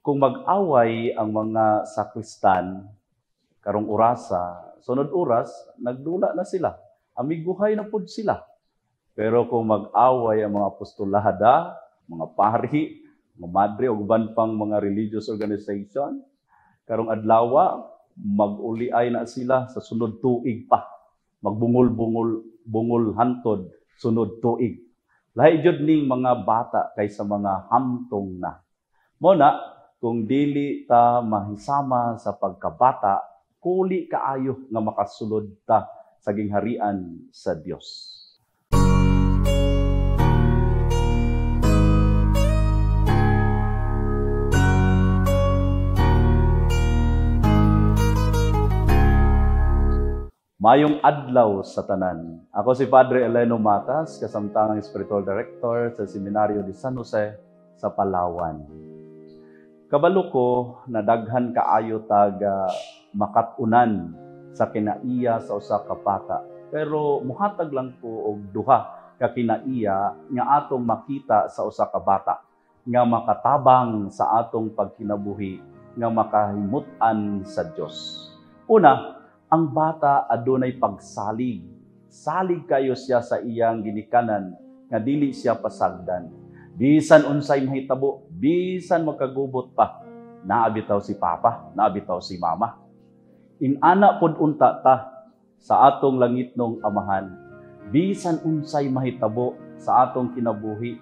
kung mag-away ang mga sakristan, karong orasa, sunod oras, nagdula na sila. Amiguhay na pud sila. Pero kung mag-away ang mga apostolada, mga pari, mga madre, o uban pang mga religious organization, karong adlaw, mag-uliay na sila sa sunod tuig pa. Magbungol-bungol hantod sunod tuig. Lahi jud ning mga bata kaysa mga hamtong na. Muna, kung dili ta mahisama sa pagkabata, kuli kaayo nga makasulod ta sa gingharian sa Dios. Mayong adlaw sa tanan. Ako si Padre Eleno Matas, kasamtangang Spiritual Director sa Seminaryo de San Jose sa Palawan. Kabalo ko na daghan kaayo taga makatunan sa kinaiya sa usa ka bata. Pero muhatag lang ko og duha ka kinaiya nga atong makita sa usa ka bata nga makatabang sa atong pagkinabuhi nga makahimut-an sa Dios. Una, ang bata adunay pagsalig. Salig kayo siya sa iyang ginikanan nga dili siya pasagdan. Bisan unsay mahitabo, bisan makagubot pa, naabitaw si Papa, naabitaw si Mama. Inana pod unta ta sa atong langitnong Amahan. Bisan unsay mahitabo sa atong kinabuhi,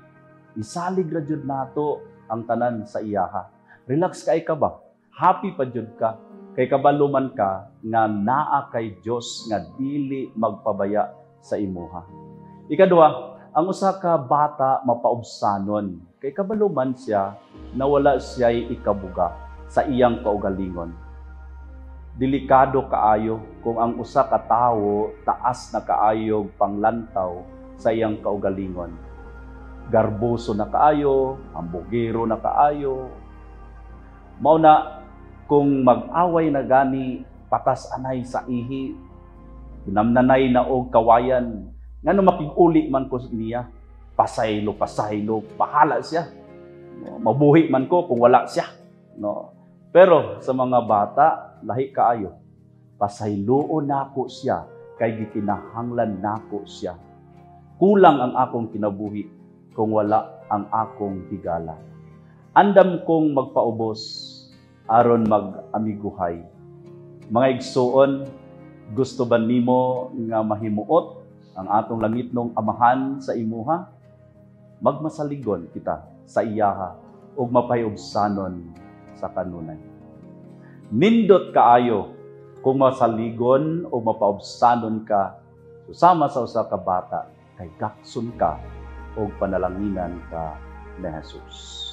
isalig ra jud nato ang tanan sa iyaha. Relax kay ka ba? Happy pa jud ka? Kay kabalo man ka nga naa kay Dios nga dili magpabaya sa imuha. Ikaduha, ang usa ka bata mapaubsanon. Kay kabalo man siya na wala siya'y ikabuga sa iyang kaugalingon. Delikado kaayo kung ang usa ka tawo taas na kaayog panglantaw sa iyang kaugalingon. Garboso na kaayo, hambugero na kaayo. Mao na kung mag-away na gani, patas anay sa ihi, ginamnanay na og kawayan, nga no makig-uli man ko niya, pasaylo, bahala siya. No, mabuhi man ko kung wala siya. No. Pero sa mga bata, lahi kaayo, pasayloon nako siya, kay gikinahanglan nako siya. Kulang ang akong kinabuhi kung wala ang akong higala. Andam kong magpaubos, aron mag-amiguhay. Mga igsuon, gusto ba nimo nga mahimuot ang atong langitnong Amahan sa imuha? Magmasaligon kita sa iyaha ug mapahiubsanon sa kanunay. Nindot kaayo kung masaligon o mapaubsanon ka susama sa usa ka bata kay gakson ka ug panalanginan ka ni Jesus.